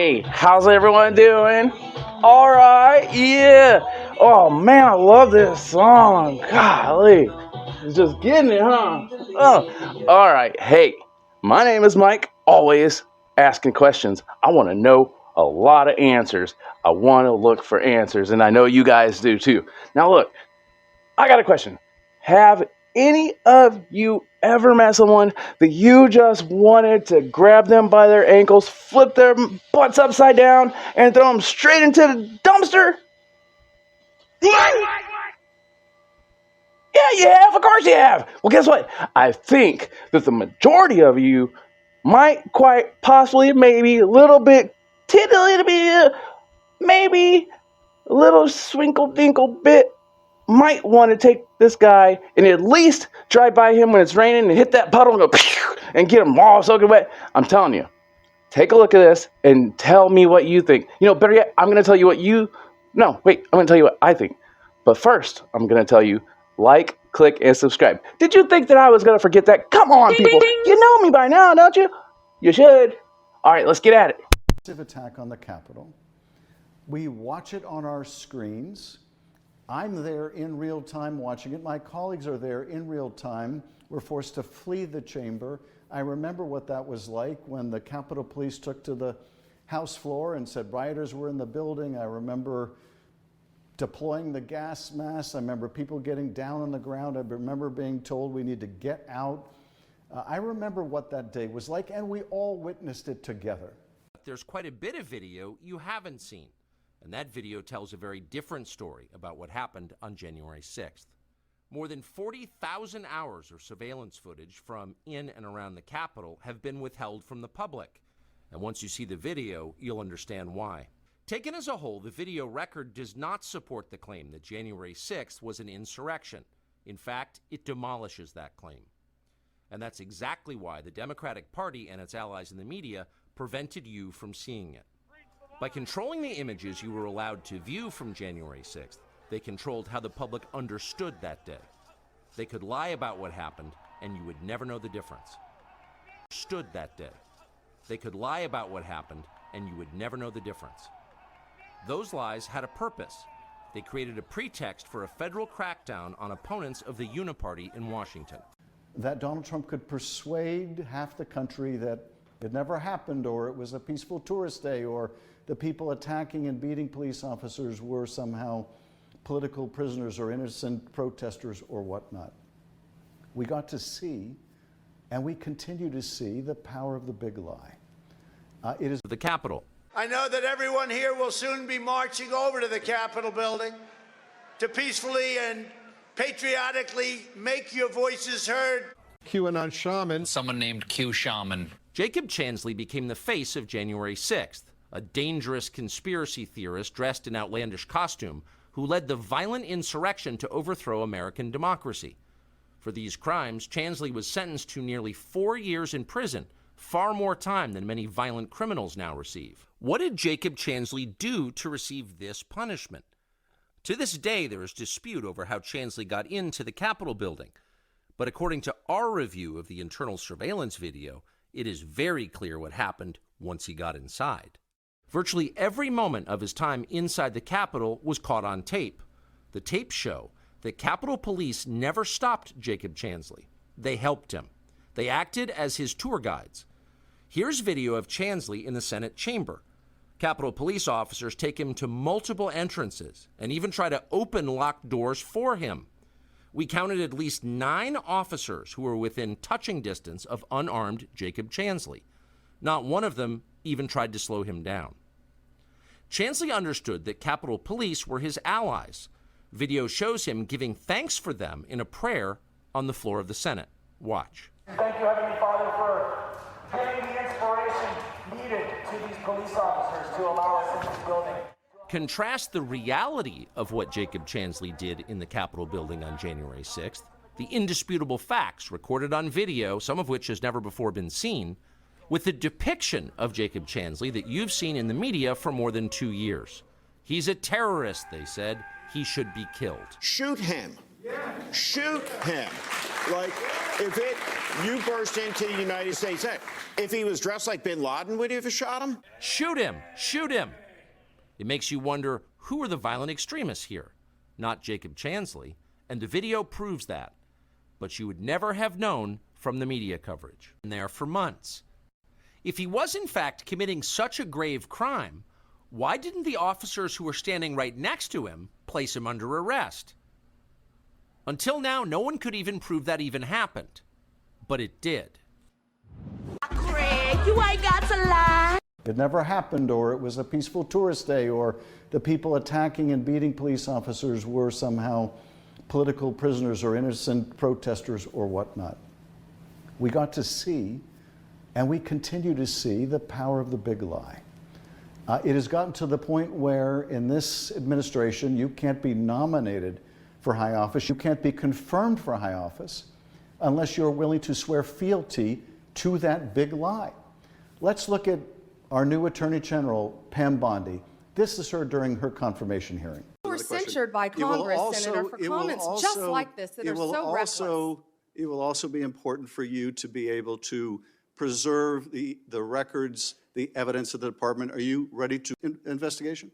Hey, how's everyone doing? All right, yeah. Oh man, I love this song. Golly, it's just getting it, huh? Oh, all right. Hey, my name is Mike. Always asking questions. I want to know a lot of answers. I want to look for answers, and I know you guys do too. Now, look, I got a question. Have any of you ever met someone that you just wanted to grab them by their ankles, flip their butts upside down, and throw them straight into the dumpster? Yeah, you have. Of course you have. Well, guess what? I think that the majority of you might quite possibly, maybe a little bit, tiddly to be, maybe a little swinkle dinkle bit, might want to take this guy and at least drive by him when it's raining and hit that puddle and go pew, and get him all soaking wet. I'm telling you, take a look at this and tell me what you think. You know, better yet, I'm going to tell you what you... No, wait, I'm going to tell you what I think. But first, I'm going to tell you, like, click, and subscribe. Did you think that I was going to forget that? Come on, people. You know me by now, don't you? You should. All right, let's get at it. Attack on the Capitol. We watch it on our screens. I'm there in real time watching it. My colleagues are there in real time. We're forced to flee the chamber. I remember what that was like when the Capitol Police took to the House floor and said rioters were in the building. I remember deploying the gas masks. I remember people getting down on the ground. I remember being told we need to get out. I remember what that day was like, and we all witnessed it together. There's quite a bit of video you haven't seen. And that video tells a very different story about what happened on January 6th. More than 40,000 hours of surveillance footage from in and around the Capitol have been withheld from the public. And once you see the video, you'll understand why. Taken as a whole, the video record does not support the claim that January 6th was an insurrection. In fact, it demolishes that claim. And that's exactly why the Democratic Party and its allies in the media prevented you from seeing it. By controlling the images you were allowed to view from January 6th, they controlled how the public understood that day. They could lie about what happened, and you would never know the difference. Stood that day. They could lie about what happened, and you would never know the difference. Those lies had a purpose. They created a pretext for a federal crackdown on opponents of the Uniparty in Washington. That Donald Trump could persuade half the country that it never happened, or it was a peaceful tourist day, or the people attacking and beating police officers were somehow political prisoners or innocent protesters or whatnot. We got to see, and we continue to see, the power of the big lie. It is the Capitol. I know that everyone here will soon be marching over to the Capitol building to peacefully and patriotically make your voices heard. QAnon shaman. Someone named Q Shaman. Jacob Chansley became the face of January 6th, a dangerous conspiracy theorist dressed in outlandish costume who led the violent insurrection to overthrow American democracy. For these crimes, Chansley was sentenced to nearly 4 years in prison, far more time than many violent criminals now receive. What did Jacob Chansley do to receive this punishment? To this day, there is dispute over how Chansley got into the Capitol building. But according to our review of the internal surveillance video, it is very clear what happened once he got inside. Virtually every moment of his time inside the Capitol was caught on tape. The tapes show that Capitol Police never stopped Jacob Chansley. They helped him. They acted as his tour guides. Here's video of Chansley in the Senate chamber. Capitol Police officers take him to multiple entrances and even try to open locked doors for him. We counted at least 9 officers who were within touching distance of unarmed Jacob Chansley. Not one of them even tried to slow him down. Chansley understood that Capitol Police were his allies. Video shows him giving thanks for them in a prayer on the floor of the Senate. Watch. Thank you, Heavenly Father, for giving the inspiration needed to these police officers to allow us in this building. Contrast the reality of what Jacob Chansley did in the Capitol building on January 6th, the indisputable facts recorded on video, some of which has never before been seen, with the depiction of Jacob Chansley that you've seen in the media for more than 2 years. He's a terrorist, they said. He should be killed. Shoot him. Shoot him. Like... You burst into the United States. If he was dressed like bin Laden, would you have shot him? Shoot him! Shoot him! It makes you wonder, who are the violent extremists here? Not Jacob Chansley, and the video proves that. But you would never have known from the media coverage. And there for months. If he was in fact committing such a grave crime, why didn't the officers who were standing right next to him place him under arrest? Until now, no one could even prove that even happened. But it did. Craig, you ain't got to lie. It never happened, or it was a peaceful tourist day, or the people attacking and beating police officers were somehow political prisoners or innocent protesters or whatnot. We got to see, and we continue to see, the power of the big lie. It has gotten to the point where in this administration, you can't be nominated for high office, you can't be confirmed for high office unless you're willing to swear fealty to that big lie. Let's look at our new Attorney General, Pam Bondi. This is her during her confirmation hearing. You were censured by Congress, Senator, for comments just like this that are so reckless. It will also be important for you to be able to preserve the records, the evidence of the department. Are you ready to investigation?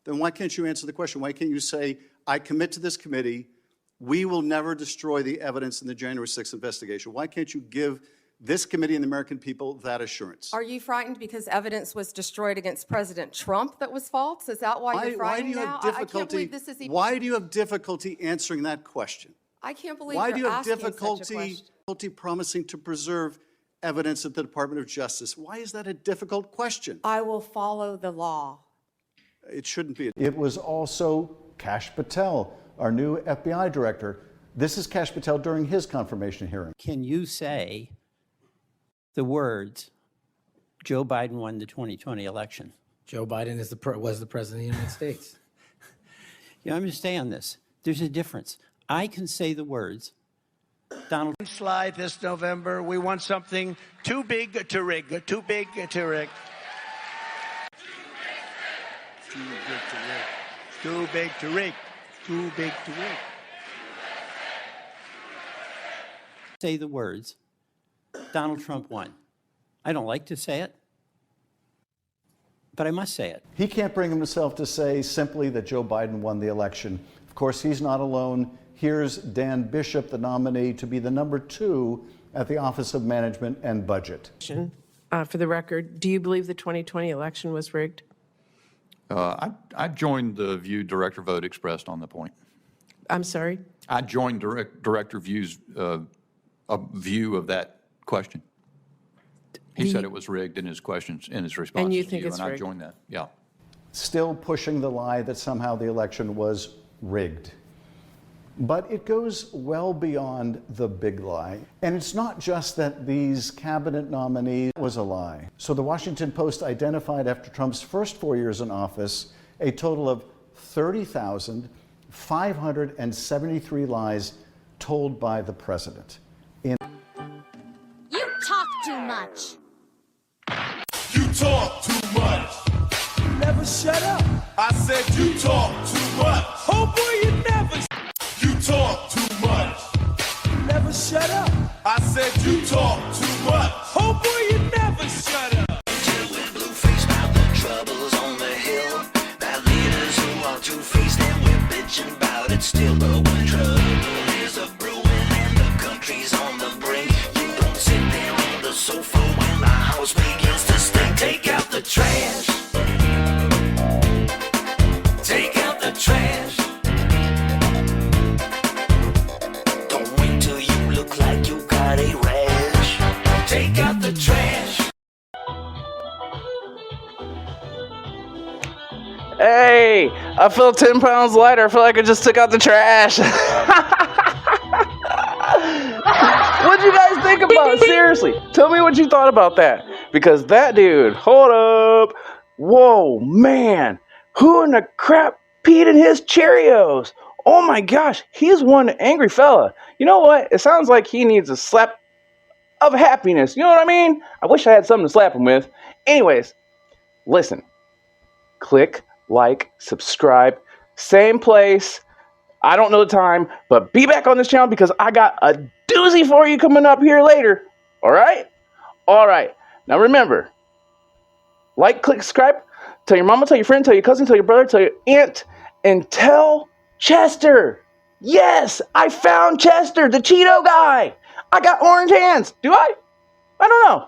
Then why can't you answer the question? Why can't you say, I commit to this committee, we will never destroy the evidence in the January 6th investigation? Why can't you give this committee and the American people that assurance? Are you frightened because evidence was destroyed against President Trump that was false? Is that why you're frightened now? I can't believe this is even... Why do you have difficulty answering that question? I can't believe Why do you you're have asking difficulty such a question. promising to preserve evidence at the Department of Justice? Why is that a difficult question? I will follow the law. It shouldn't be. It was also Kash Patel, our new FBI director. This is Kash Patel during his confirmation hearing. Can you say the words, Joe Biden won the 2020 election? Joe Biden was the president of the United States. I'm going to stay on this. There's a difference. I can say the words, Donald. Slide this November. We want something too big to rig. Too big to rig. Too big to rig. Too big to rig. Too big to rig. Say the words, Donald Trump won. I don't like to say it, but I must say it. He can't bring himself to say simply that Joe Biden won the election. Of course, he's not alone. Here's Dan Bishop, the nominee to be the #2 at the Office of Management and Budget. For the record, do you believe the 2020 election was rigged? I joined the view Director Vogt expressed on the point. I'm sorry? I joined Director View's view of that question. He said it was rigged in his questions, in his responses. And you to think you, it's and rigged? I joined that, yeah. Still pushing the lie that somehow the election was rigged. But it goes well beyond the big lie. And it's not just that these cabinet nominees was a lie. So the Washington Post identified after Trump's first 4 years in office a total of 30,573 lies told by the president. You talk too much. You talk too much. Never shut up. I said you talk too much. Oh boy, you never. You talk too much. Never shut up. I said you talk too much. Oh boy, you never shut up. Blue-faced about the troubles on the hill. About leaders who are two-faced and we're bitching about it still. But when trouble is a brewing and the country's on the brink, you don't sit there on the sofa when the house begins to stink. Take out the trash. Take out the trash. Don't wait till you look like you got a rash. Take out the trash. Hey, I feel 10 pounds lighter. I feel like I just took out the trash. What'd you guys think about it? Seriously, tell me what you thought about that. Because that dude, hold up. Whoa, man. Who in the crap peed in his Cheerios? Oh my gosh, he's one angry fella. You know what? It sounds like he needs a slap of happiness. You know what I mean? I wish I had something to slap him with. Anyways, listen. Click, like, subscribe. Same place. I don't know the time, but be back on this channel because I got a doozy for you coming up here later. All right? All right. Now remember, like, click, subscribe. Tell your mama, tell your friend, tell your cousin, tell your brother, tell your aunt, and tell Chester. Yes, I found Chester, the Cheeto guy. I got orange hands. Do I? I don't know.